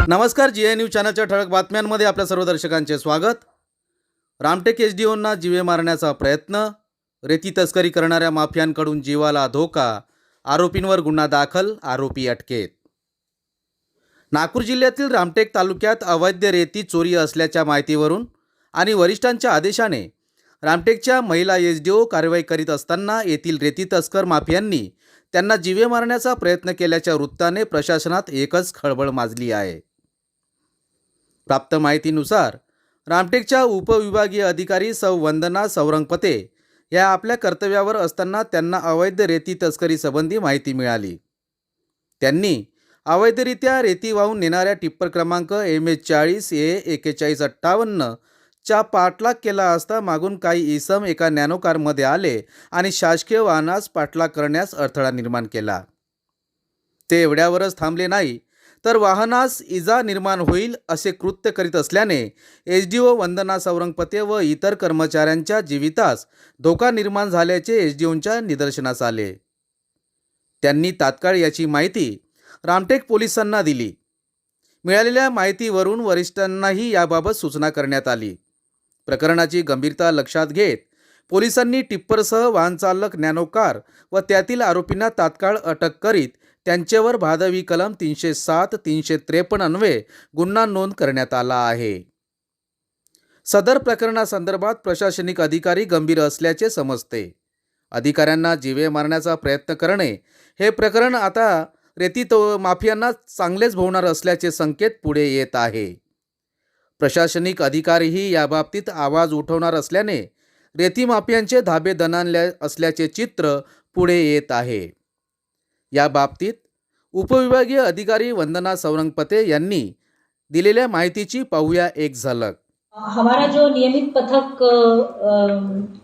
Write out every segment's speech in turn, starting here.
नमस्कार, जीएनयू चॅनलच्या ठळक बातम्यांमध्ये आपल्या सर्व दर्शकांचे स्वागत. रामटेक एसडीओंना जीवे मारण्याचा प्रयत्न, रेती तस्करी करणाऱ्या माफियांकडून जीवाला धोका, आरोपींवर गुन्हा दाखल, आरोपी अटकेत. नागपूर जिल्ह्यातील रामटेक तालुक्यात अवैध रेती चोरी असल्याच्या माहितीवरून आणि वरिष्ठांच्या आदेशाने रामटेकच्या महिला एसडीओ कारवाई करीत असताना येथील रेती तस्कर माफियांनी त्यांना जीवे मारण्याचा प्रयत्न केल्याच्या वृत्ताने प्रशासनात एकच खळबळ माजली आहे. प्राप्त माहितीनुसार रामटेकच्या उपविभागीय अधिकारी सौ वंदना सौरंगपते या आपल्या कर्तव्यावर असताना त्यांना अवैध रेती तस्करी संबंधी माहिती मिळाली. त्यांनी अवैधरित्या रेती वाहून नेणाऱ्या टिप्पर क्रमांक MH40A4158 चा पाठलाग केला असता मागून काही इसम एका नॅनो कारमध्ये आले आणि शासकीय वाहनास पाठलाग करण्यास अडथळा निर्माण केला. ते एवढ्यावरच थांबले नाही तर वाहनास इजा निर्माण होईल असे कृत्य करीत असल्याने एसडीओ वंदना सौरंगपते व इतर कर्मचाऱ्यांच्या जीवितास धोका निर्माण झाल्याचे एसडीओंच्या निदर्शनास आले. त्यांनी तात्काळ याची माहिती रामटेक पोलिसांना दिली. मिळालेल्या माहितीवरून वरिष्ठांनाही याबाबत सूचना करण्यात आली. प्रकरणाची गंभीरता लक्षात घेत पोलिसांनी टिप्परसह वाहन चालक, नॅनो कार व त्यातील आरोपींना तात्काळ अटक करीत त्यांच्यावर भादवी कलम 307, 353 अन्वये गुन्हा नोंद करण्यात आला आहे. सदर प्रकरणासंदर्भात प्रशासनिक अधिकारी गंभीर असल्याचे समजते. अधिकाऱ्यांना जीवे मारण्याचा प्रयत्न करणे हे प्रकरण आता रेती माफियांना चांगलेच भोवणार असल्याचे संकेत पुढे येत आहे. प्रशासनिक अधिकारीही याबाबतीत आवाज उठवणार असल्याने रेती माफियांचे धाबे दणाणले असल्याचे चित्र पुढे येत आहे. या बाबतीत उपविभागीय अधिकारी वंदना सौरंगपते यांनी दिलेल्या माहितीची पाहूया एक झलक. हमारा जो नियमित पथक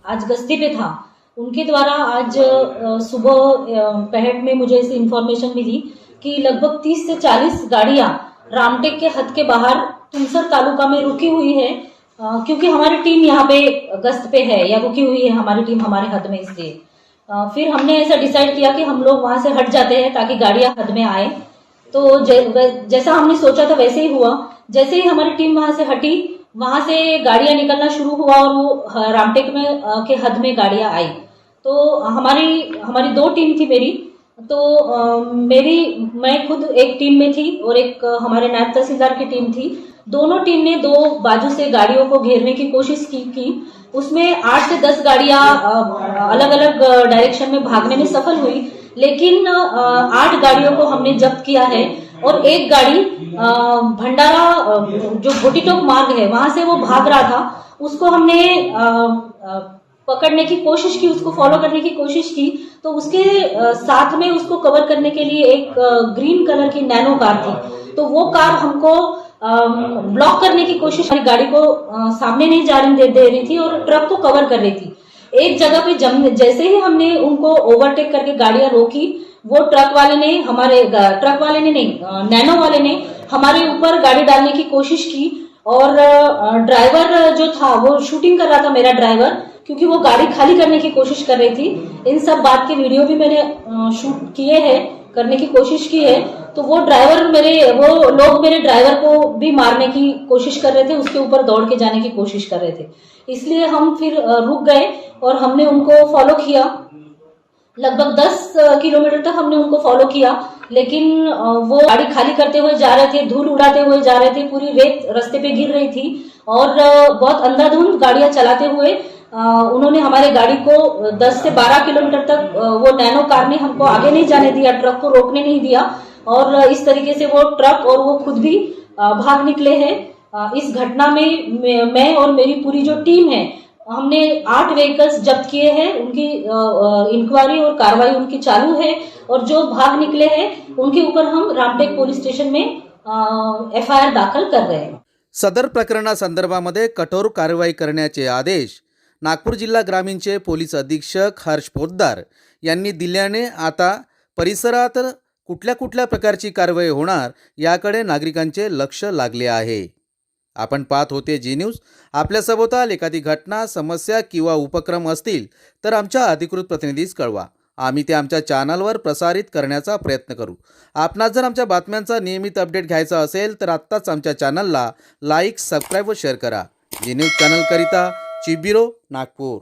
आज गश्ती पे था, उनके द्वारा आज सुबह पहर में मुझे ऐसी इन्फॉर्मेशन मिली कि लगभग 30 से 40 गाड़ियां रामटेक के हद के बाहर तुमसर तालुका में रुकी हुई है, क्योंकि हमारी टीम यहाँ पे गश्त पे है या रुकी हुई है हमारी टीम हमारे हद में, इसलिए फिर हमने ऐसा डिसाइड किया कि हम लोग वहां से हट जाते हैं ताकि गाड़ियां हद में आए. तो जैसा हमने सोचा था वैसे ही हुआ. जैसे ही हमारी टीम वहां से हटी, वहां से गाड़ियां निकलना शुरू हुआ और वो रामटेक में के हद में गाड़ियां आई. तो हमारी दो टीम थी मेरी. तो मैं खुद एक टीम में थी और एक हमारे नायब तहसीलदार की टीम थी. दोनों टीम ने दो बाजू से गाड़ियों को घेरने की कोशिश की. उसमें 8 से 10 गाड़ियां अलग अलग डायरेक्शन में भागने में सफल हुई, लेकिन 8 गाड़ियों को हमने जब्त किया है और एक गाड़ी भंडारा जो भोटीटोक मार्ग है वहां से वो भाग रहा था, उसको हमने पकड़ने की कोशिश की, उसको फॉलो करने की कोशिश की. तो उसके साथ में उसको कवर करने के लिए एक ग्रीन कलर की नैनो कार थी. तो वो कार हमको ब्लॉक करने की कोशिश, हमारी गाड़ी को सामने नहीं जाने दे रही थी और ट्रक को कवर कर रही थी. एक जगह पे जैसे ही हमने उनको ओवरटेक करके गाड़ियां रोकी, वो नैनो वाले ने हमारे ऊपर गाड़ी डालने की कोशिश की और ड्राइवर जो था वो शूटिंग कर रहा था, मेरा ड्राइवर, क्योंकि वो गाड़ी खाली करने की कोशिश कर रही थी. इन सब बात के वीडियो भी मैंने शूट किए हैं, करने की कोशिश की है. तो वो लोग मेरे ड्राइवर को भी मारने की कोशिश कर रहे थे, उसके ऊपर दौड़ के जाने की कोशिश कर रहे थे. इसलिए हम फिर रुक गए और हमने उनको फॉलो किया. लगभग 10 किलोमीटर तक हमने उनको फॉलो किया, लेकिन वो गाड़ी खाली करते हुए जा रहे थे, धूल उड़ाते हुए जा रहे थे, पूरी रेत रास्ते पे गिर रही थी और बहुत अंधाधुंध गाड़ियां चलाते हुए उन्होंने हमारे गाड़ी को 10 से 12 किलोमीटर तक वो नैनो कार ने हमको आगे नहीं जाने दिया, ट्रक को रोकने नहीं दिया और इस तरीके से वो ट्रक और वो खुद भी भाग निकले हैं. इस घटना में मैं और मेरी पूरी जो टीम है, हमने 8 व्हीकल्स जब्त किए हैं. उनकी इंक्वायरी और कार्रवाई उनकी चालू है और जो भाग निकले हैं उनके ऊपर हम रामटेक पोलीस स्टेशन में FIR दाखल कर रहे हैं. सदर प्रकरणासंदर्भामध्ये कठोर कारवाई करण्याचे आदेश नागपूर जिल्हा ग्रामीणचे पोलीस अधीक्षक हर्ष पोद्दार यांनी दिल्याने आता परिसरात कुठल्या कुठल्या प्रकारची कारवाई होणार याकडे नागरिकांचे लक्ष लागले आहे. आपण पाहत होते जी न्यूज. आपल्या सभोवताल एखादी घटना, समस्या किंवा उपक्रम असतील तर आमच्या अधिकृत प्रतिनिधीस कळवा. आम्ही ते आमच्या चॅनलवर प्रसारित करण्याचा प्रयत्न करू. आपणास जर आमच्या बातम्यांचा नियमित अपडेट घ्यायचा असेल तर आत्ताच आमच्या चॅनलला लाईक, सबस्क्राईब व शेअर करा. जी न्यूज चॅनलकरिता चिबिरो, नागपूर.